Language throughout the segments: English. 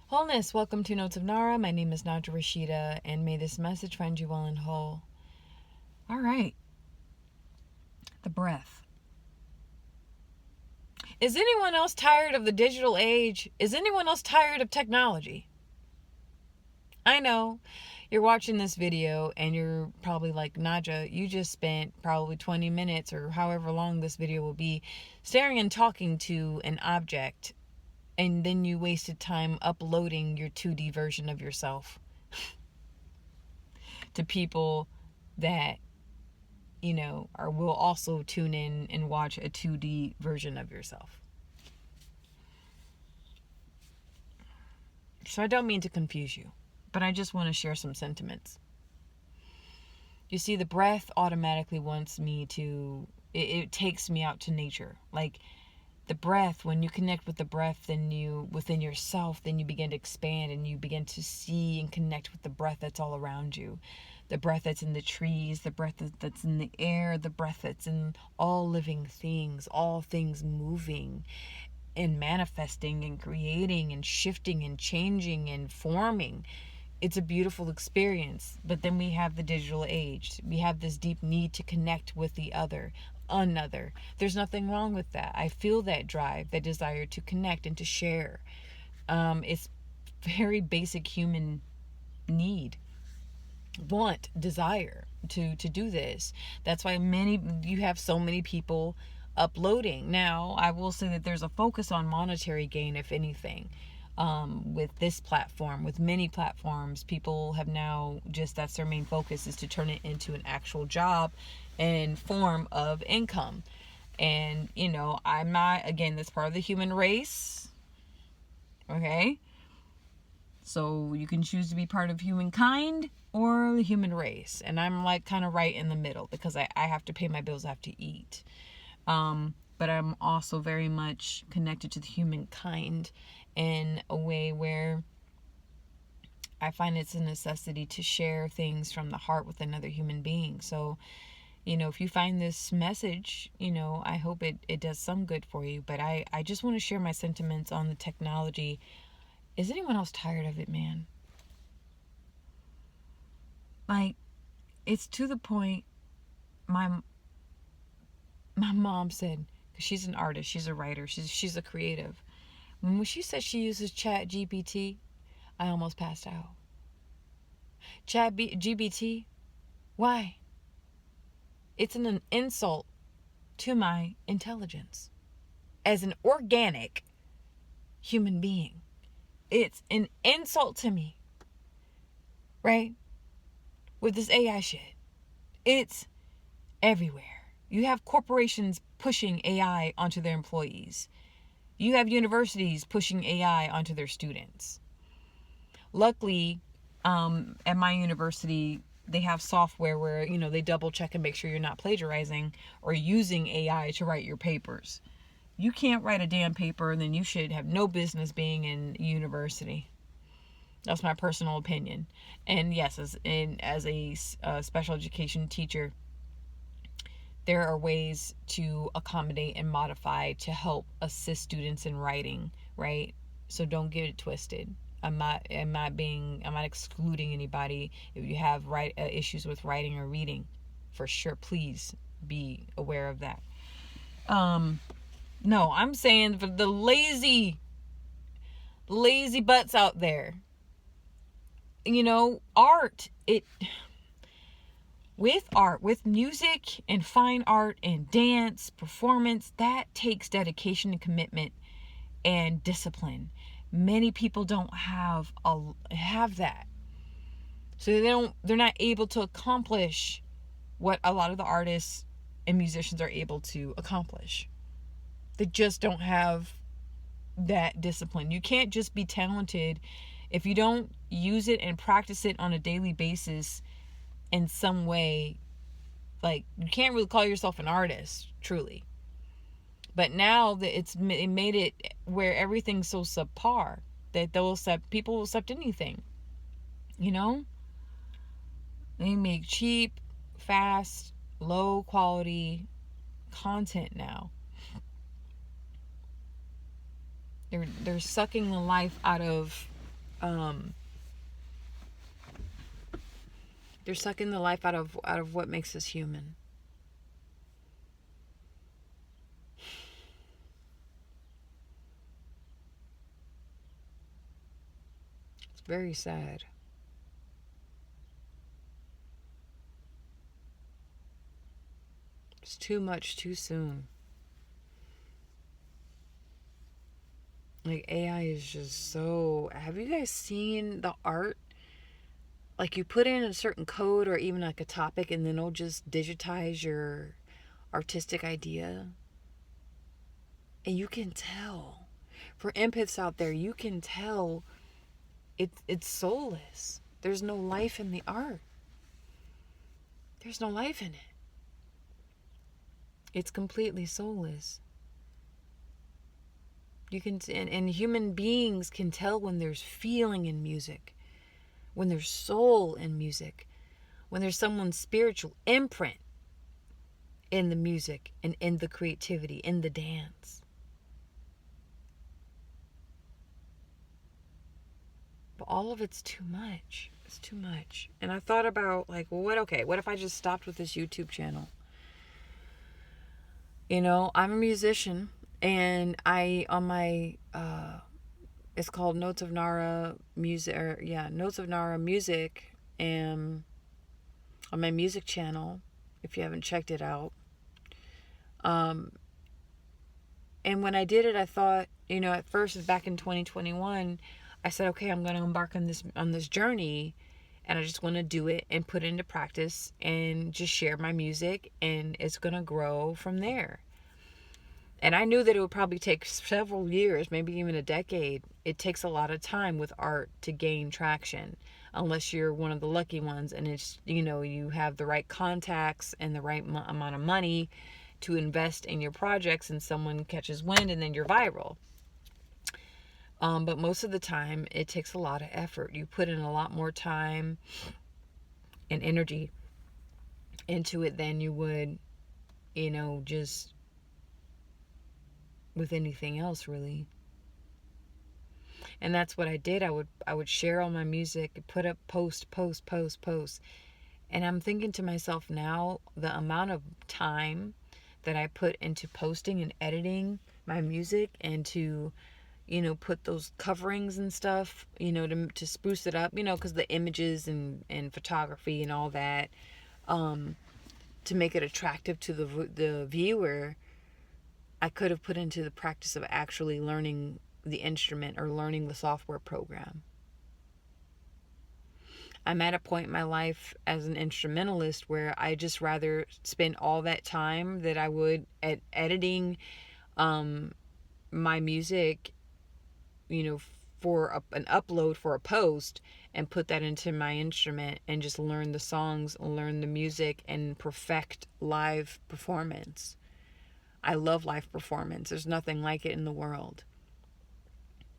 Wholeness, welcome to Notes of Nara. My name is Naja Rashida, and may this message find you well and whole. All right. The breath. Is anyone else tired of the digital age? Is anyone else tired of technology? I know you're watching this video and you're probably like, Naja, you just spent probably 20 minutes or however long this video will be staring and talking to an object, and then you wasted time uploading your 2D version of yourself to people that or will also tune in and watch a 2D version of yourself. So I don't mean to confuse you, but I just want to share some sentiments. You see, the breath automatically wants me to, it takes me out to nature. Like the breath, when you connect with the breath, then you, within yourself, then you begin to expand and you begin to see and connect with the breath that's all around you. The breath that's in the trees, the breath that's in the air, the breath that's in all living things, all things moving and manifesting and creating and shifting and changing and forming. It's a beautiful experience. But then we have the digital age. We have this deep need to connect with the other, another. There's nothing wrong with that. I feel that drive, that desire to connect and to share. It's very basic human need, want, desire to do this. That's why you have so many people uploading. Now, I will say that there's a focus on monetary gain, if anything. With this platform, with many platforms, people have now that's their main focus, is to turn it into an actual job and form of income. And, I'm not, again, that's part of the human race. Okay? So you can choose to be part of humankind or the human race. And I'm like kind of right in the middle because I have to pay my bills, I have to eat. But I'm also very much connected to the humankind in a way where I find it's a necessity to share things from the heart with another human being. So, if you find this message, I hope it does some good for you. But I just want to share my sentiments on the technology. Is anyone else tired of it, man? Like, it's to the point, my mom said, because she's an artist, she's a writer, she's a creative. When she said she uses Chat GPT, I almost passed out. Chat GPT? Why? It's an insult to my intelligence as an organic human being. It's an insult to me, right? With this AI shit, it's everywhere. You have corporations pushing AI onto their employees. You have universities pushing AI onto their students. Luckily, at my university, they have software where, they double check and make sure you're not plagiarizing or using AI to write your papers. You can't write a damn paper, and then you should have no business being in university. That's my personal opinion. And yes, as a special education teacher, there are ways to accommodate and modify to help assist students in writing, right? So don't get it twisted. I'm not excluding anybody. If you have issues with writing or reading, for sure, please be aware of that. No, I'm saying for the lazy butts out there, art, with music and fine art and dance, performance, that takes dedication and commitment and discipline. Many people don't have that. So they're not able to accomplish what a lot of the artists and musicians are able to accomplish. They just don't have that discipline. You can't just be talented if you don't use it and practice it on a daily basis in some way. Like, you can't really call yourself an artist, truly. But now that it made it where everything's so subpar that people will accept anything. They make cheap, fast, low quality content now. They're sucking the life out of Um, they're sucking the life out of what makes us human. It's very sad. It's too much too soon. Like, AI is just so. Have you guys seen the art? Like, you put in a certain code or even like a topic, and then it'll just digitize your artistic idea. And you can tell. For empaths out there, you can tell it's soulless. There's no life in the art. There's no life in it. It's completely soulless. You can, and human beings can tell when there's feeling in music, when there's soul in music, when there's someone's spiritual imprint in the music and in the creativity, in the dance. But all of it's too much. It's too much. And I thought about, like, well, what if I just stopped with this YouTube channel? You know, I'm a musician, and on my it's called Notes of Nara Music, or yeah, Notes of Nara Music, and on my music channel, if you haven't checked it out. And when I did it, I thought, you know, at first, back in 2021, I said, okay, I'm going to embark on this journey, and I just want to do it and put it into practice and just share my music, and it's going to grow from there. And I knew that it would probably take several years, maybe even a decade. It takes a lot of time with art to gain traction, unless you're one of the lucky ones and it's, you know, you have the right contacts and the right amount of money to invest in your projects, and someone catches wind and then you're viral. But most of the time, it takes a lot of effort. You put in a lot more time and energy into it than you would, you know, just with anything else, really. And that's what I did. I would share all my music, put up post. And I'm thinking to myself now, the amount of time that I put into posting and editing my music, and to, you know, put those coverings and stuff, you know, to spruce it up, you know, because the images and photography and all that, to make it attractive to the viewer, I could have put into the practice of actually learning the instrument or learning the software program. I'm at a point in my life as an instrumentalist where I just rather spend all that time that I would at editing my music, you know, for an upload for a post, and put that into my instrument and just learn the songs, learn the music, and perfect live performance. I love live performance. There's nothing like it in the world.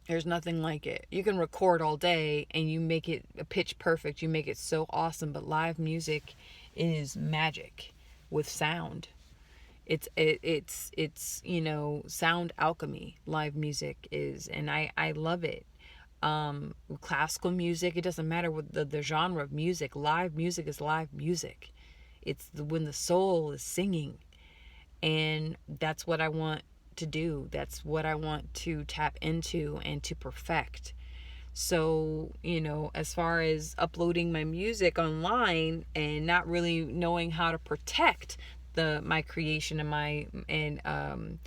There's nothing like it. You can record all day and you make it a pitch perfect. You make it so awesome, but live music is magic with sound. It's you know, sound alchemy. Live music is, and I love it. Classical music, it doesn't matter what the genre of music. Live music is live music. It's when the soul is singing. And that's what I want to do. That's what I want to tap into and to perfect. So, you know, as far as uploading my music online and not really knowing how to protect my creation and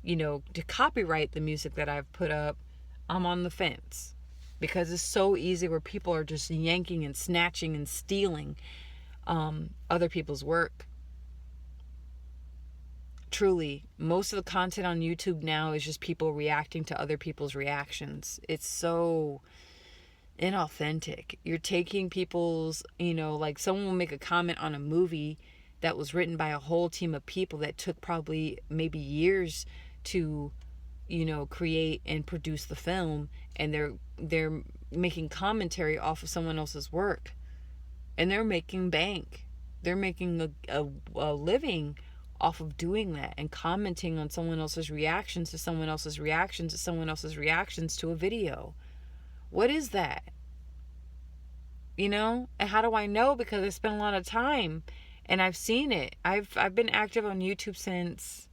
you know, to copyright the music that I've put up, I'm on the fence, because it's so easy where people are just yanking and snatching and stealing other people's work. Truly, most of the content on YouTube now is just people reacting to other people's reactions. It's so inauthentic. You're taking people's, you know, like, someone will make a comment on a movie that was written by a whole team of people that took probably maybe years to, you know, create and produce the film, and they're making commentary off of someone else's work, and they're making bank. They're making a living off of doing that and commenting on someone else's reactions to someone else's reactions to someone else's reactions to a video. What is that? You know? And how do I know? Because I spent a lot of time and I've seen it. I've been active on YouTube since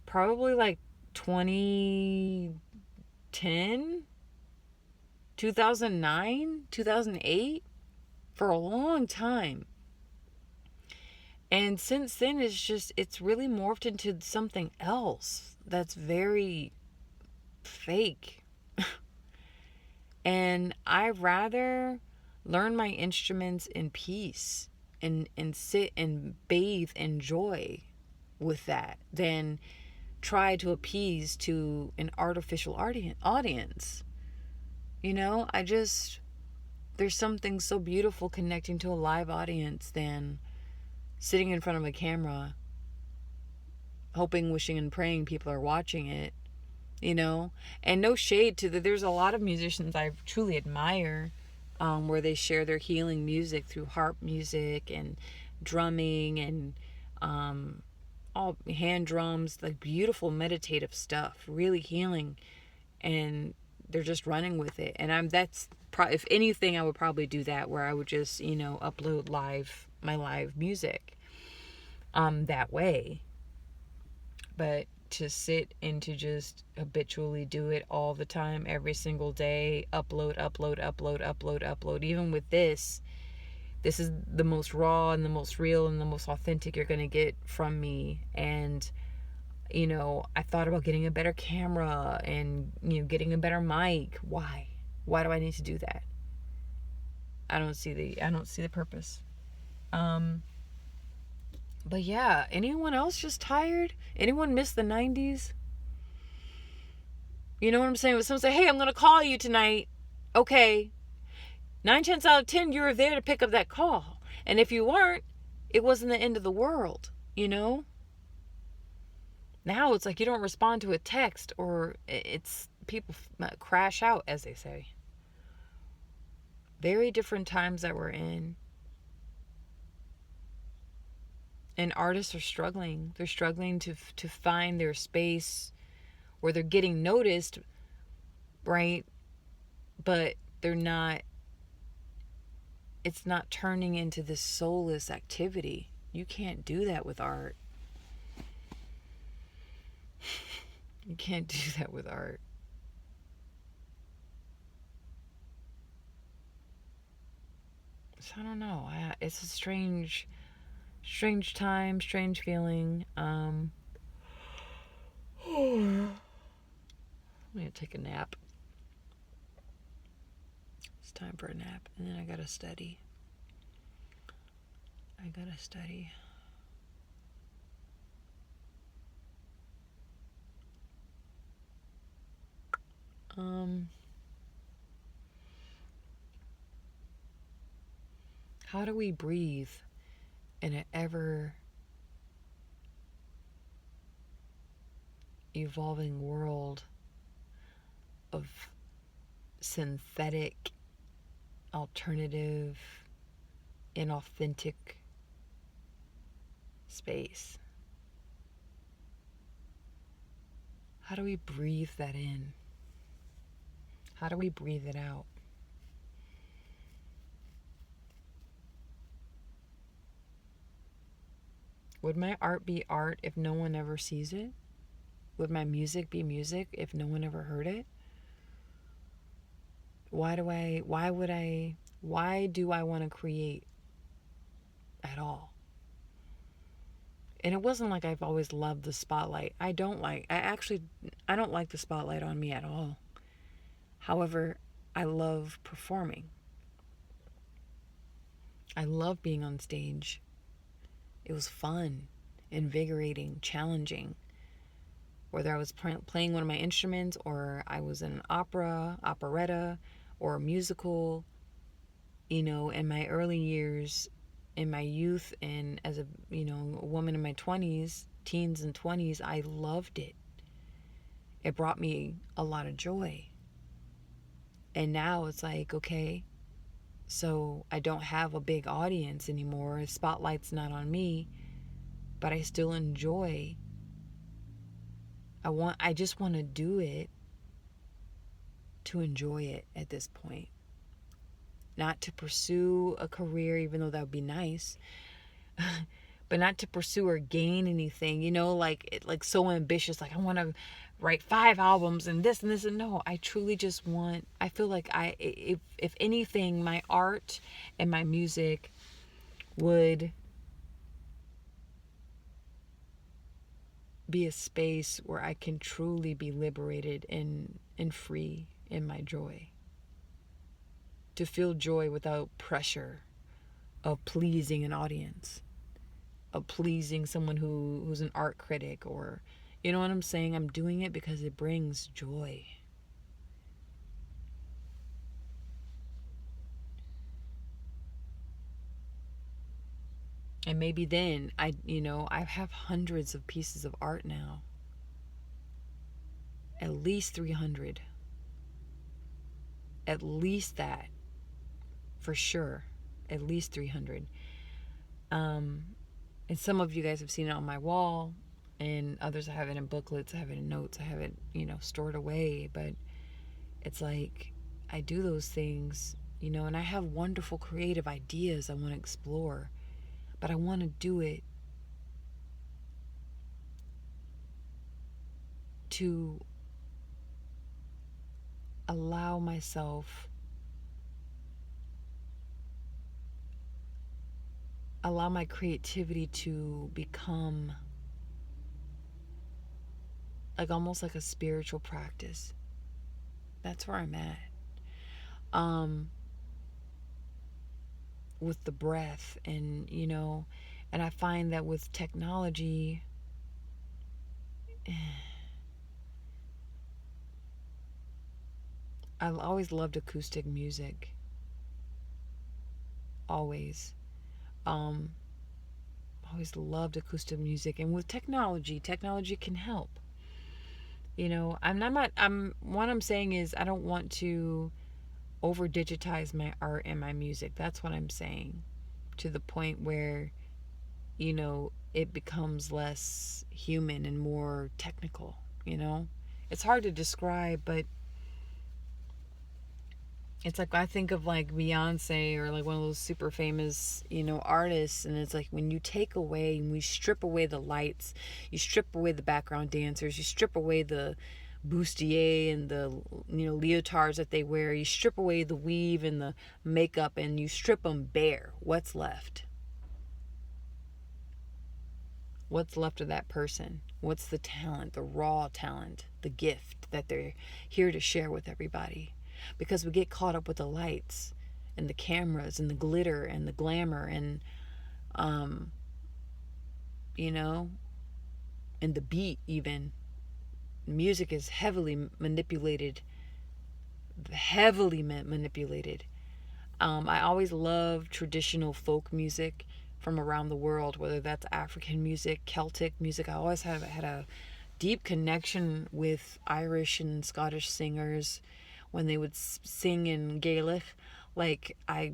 probably like 2010, 2009, 2008, for a long time. And since then, it's really morphed into something else that's very fake. And I rather learn my instruments in peace and sit and bathe in joy with that than try to appease to an artificial audience. You know, there's something so beautiful connecting to a live audience than sitting in front of a camera, hoping, wishing, and praying people are watching it, you know? And no shade to there's a lot of musicians I truly admire, where they share their healing music through harp music and drumming and all hand drums, like beautiful meditative stuff, really healing, and they're just running with it. And if anything, I would probably do that, where I would just, upload my live music that way. But to sit and to just habitually do it all the time, every single day, upload, even with this is the most raw and the most real and the most authentic you're going to get from me. And I thought about getting a better camera and getting a better mic. Why do I need to do that? I don't see the purpose. But yeah, anyone else just tired? Anyone miss the 90s? You know what I'm saying? When someone say, hey, I'm going to call you tonight. Okay. 9 chances out of 10, you were there to pick up that call. And if you weren't, it wasn't the end of the world, Now it's like you don't respond to a text, or it's people crash out, as they say. Very different times that we're in. And artists are struggling. They're struggling to find their space where they're getting noticed, right? But they're not, it's not turning into this soulless activity. You can't do that with art. You can't do that with art. So I don't know. It's a strange time, strange feeling. I'm gonna take a nap. It's time for a nap, and then I gotta study. How do we breathe in an ever evolving world of synthetic, alternative, inauthentic space? How do we breathe that in? How do we breathe it out? Would my art be art if no one ever sees it? Would my music be music if no one ever heard it? Why do I want to create at all? And it wasn't like I've always loved the spotlight. I don't like the spotlight on me at all. However, I love performing. I love being on stage. It was fun, invigorating, challenging. Whether I was playing one of my instruments, or I was in an operetta, or a musical, in my early years, in my youth, and as a woman in my 20s, teens and 20s, I loved it. It brought me a lot of joy. And now it's like, okay, so I don't have a big audience anymore. The spotlight's not on me, but I still enjoy. I just want to do it to enjoy it at this point. Not to pursue a career, even though that would be nice, but not to pursue or gain anything, like so ambitious, like I want to write 5 albums and this and this. And no, I truly just want, I feel like if anything, my art and my music would be a space where I can truly be liberated and free in my joy. To feel joy without pressure of pleasing an audience, of pleasing someone who's an art critic, or, you know what I'm saying? I'm doing it because it brings joy. And maybe then I have hundreds of pieces of art now. At least 300. At least that. For sure. At least 300. And some of you guys have seen it on my wall, and others I have it in booklets, I have it in notes, I have it, stored away. But it's like I do those things, and I have wonderful creative ideas I want to explore, but I want to do it to allow my creativity to become like almost like a spiritual practice. That's where I'm at. With the breath, and and I find that with technology, I've always loved acoustic music. Always. Always loved acoustic music, and with technology can help. What I'm saying is I don't want to over digitize my art and my music. That's what I'm saying. To the point where, it becomes less human and more technical, It's hard to describe, but it's like I think of like Beyonce or like one of those super famous, artists, and it's like when you take away and we strip away the lights, you strip away the background dancers, you strip away the bustier and the leotards that they wear, you strip away the weave and the makeup, and you strip them bare. What's left? What's left of that person? What's the talent, the raw talent, the gift that they're here to share with everybody? Because we get caught up with the lights and the cameras and the glitter and the glamour and and the beat. Even music is heavily manipulated. I always love traditional folk music from around the world, whether that's African music, Celtic music. I always have had a deep connection with Irish and Scottish singers when they would sing in Gaelic. Like, I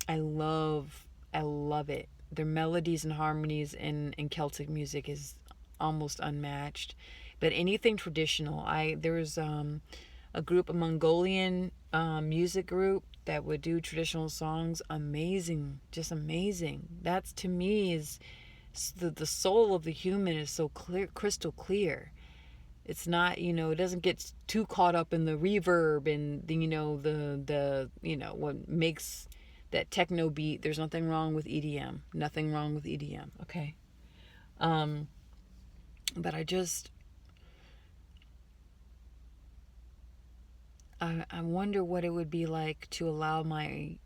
love it. Their melodies and harmonies in Celtic music is almost unmatched. But anything traditional, there's a Mongolian music group that would do traditional songs. Amazing, just amazing. That's, to me, is the soul of the human is so clear, crystal clear. It's not, it doesn't get too caught up in the reverb and the what makes that techno beat. There's nothing wrong with EDM. Nothing wrong with EDM. Okay. But I wonder what it would be like to allow my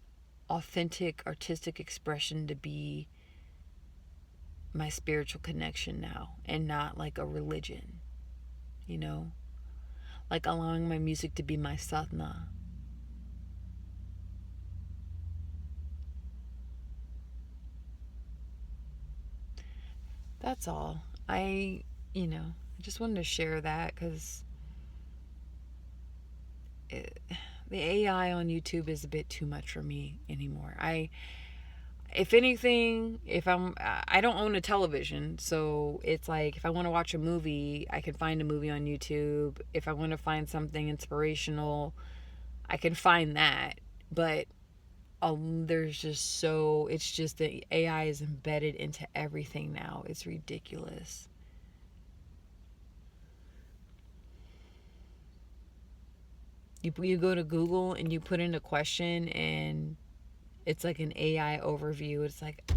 authentic artistic expression to be my spiritual connection now, and not like a religion. Like allowing my music to be my sadhana. That's all. I just wanted to share that because the AI on YouTube is a bit too much for me anymore. If anything, I don't own a television, so it's like if I want to watch a movie, I can find a movie on YouTube. If I want to find something inspirational, I can find that. But there's just it's just the AI is embedded into everything now. It's ridiculous. You go to Google and you put in a question and it's like an AI overview. It's like,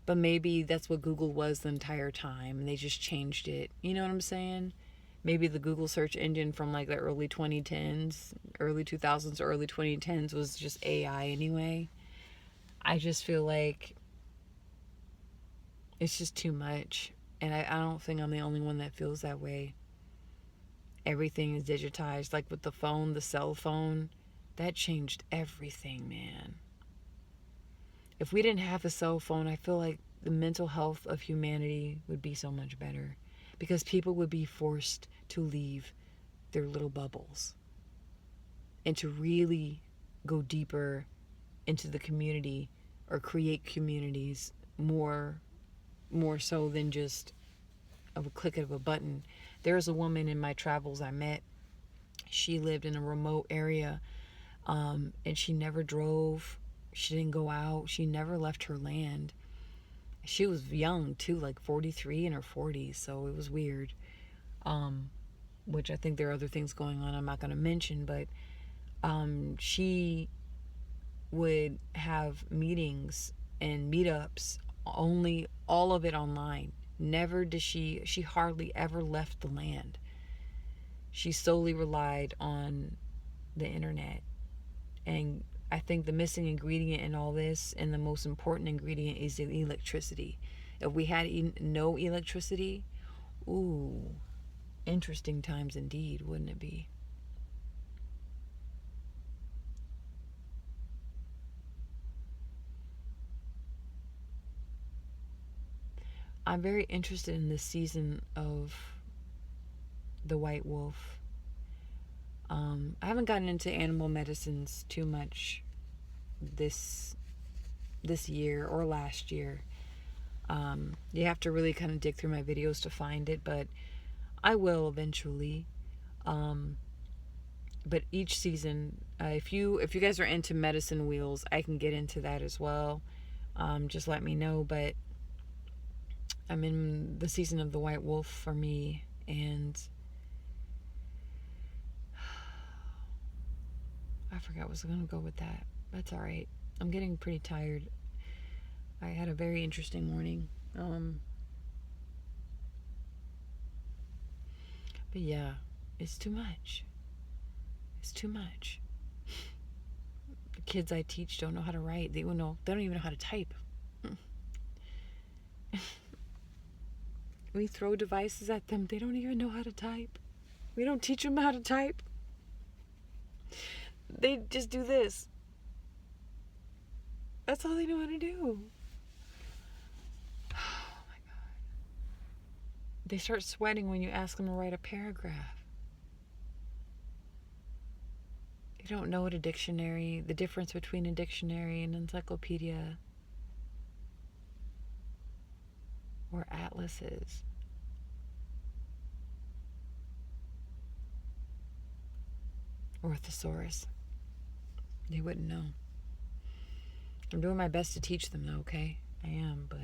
but maybe that's what Google was the entire time and they just changed it. You know what I'm saying? Maybe the Google search engine from like the early 2010s, early 2000s, early 2010s was just AI anyway. I just feel like it's just too much. And I don't think I'm the only one that feels that way. Everything is digitized. Like with the phone, the cell phone, that changed everything, man. If we didn't have a cell phone, I feel like the mental health of humanity would be so much better because people would be forced to leave their little bubbles and to really go deeper into the community or create communities more so than just of a click of a button. There's a woman in my travels I met. She lived in a remote area, and she never drove. She didn't go out. She never left her land. She was young too, like 43 in her 40s, so it was weird. Which I think there are other things going on I'm not going to mention, but she would have meetings and meetups, only all of it online. Never did she hardly ever left the land. She solely relied on the internet. And I think the missing ingredient in all this, and the most important ingredient, is the electricity. If we had no electricity, ooh, interesting times indeed, wouldn't it be? I'm very interested in this season of The White Wolf. I haven't gotten into animal medicines too much this year or last year. You have to really kind of dig through my videos to find it, but I will eventually. But each season, if you guys are into medicine wheels, I can get into that as well. Just let me know. But I'm in the season of The White Wolf for me, and I forgot I was going to go with that. That's all right. I'm getting pretty tired. I had a very interesting morning. But yeah, it's too much. It's too much. The kids I teach don't know how to write. They don't even know how to type. We throw devices at them. They don't even know how to type. We don't teach them how to type. They just do this. That's all they know how to do. Oh my God. They start sweating when you ask them to write a paragraph. They don't know what a dictionary, the difference between a dictionary and encyclopedia or atlas is. Or a thesaurus. They wouldn't know. I'm doing my best to teach them though, okay? I am, but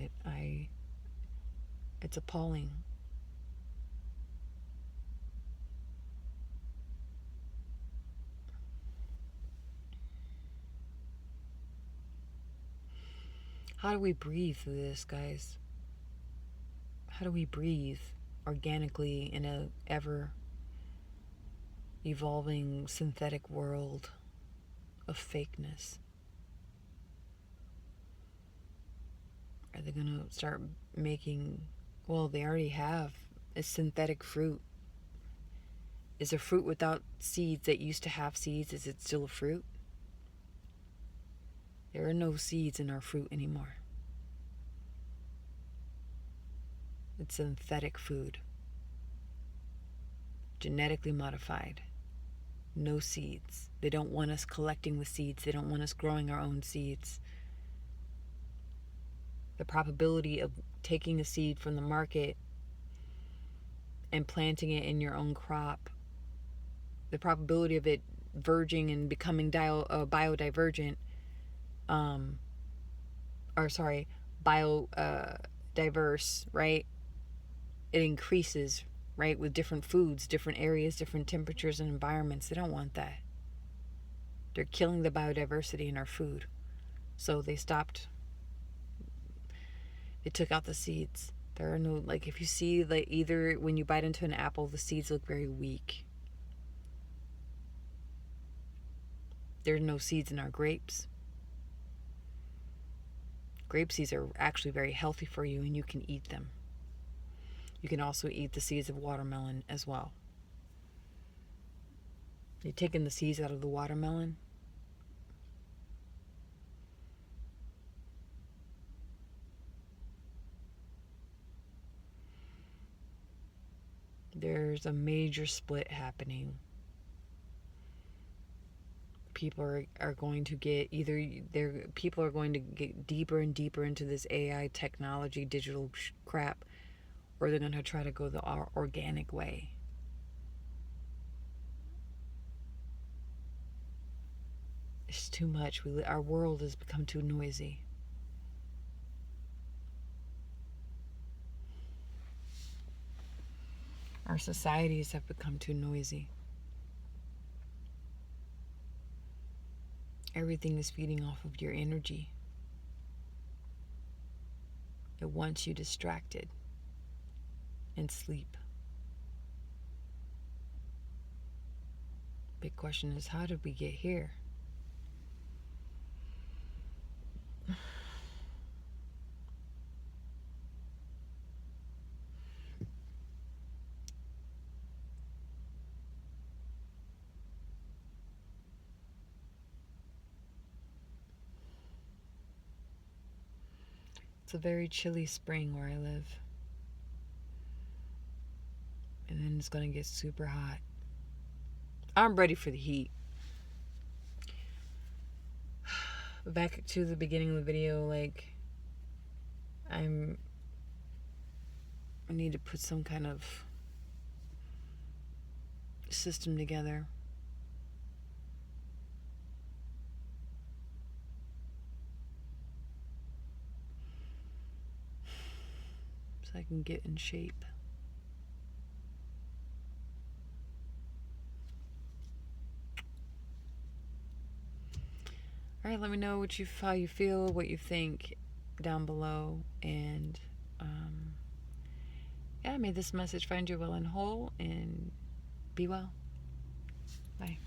it's appalling. How do we breathe through this, guys? How do we breathe organically in a ever evolving synthetic world of fakeness? Are they going to start making, well, they already have a synthetic fruit. Is a fruit without seeds that used to have seeds, is it still a fruit? There are no seeds in our fruit anymore. It's synthetic food. Genetically modified. No seeds. They don't want us collecting the seeds. They don't want us growing our own seeds. The probability of taking a seed from the market and planting it in your own crop, the probability of it verging and becoming biodivergent, biodiverse, right? It increases, right, with different foods, different areas, different temperatures and environments. They don't want that. They're killing the biodiversity in our food. So they took out the seeds. There are no, like, if you see, like, either when you bite into an apple, the seeds look very weak. There's no seeds in our grapes. Grape seeds are actually very healthy for you, and you can eat them. You can also eat the seeds of watermelon as well. You're taking the seeds out of the watermelon. There's a major split happening. People are going to get people are going to get deeper and deeper into this AI technology, digital crap, or they're going to try to go the organic way. It's too much. Our world has become too noisy. Our societies have become too noisy. Everything is feeding off of your energy. It wants you distracted and sleep. Big question is, how did we get here? It's a very chilly spring where I live. And then it's going to get super hot. I'm ready for the heat. Back to the beginning of the video, like, I need to put some kind of system together. So I can get in shape. All right, let me know how you feel, what you think down below, and may this message find you well and whole, and be well. Bye.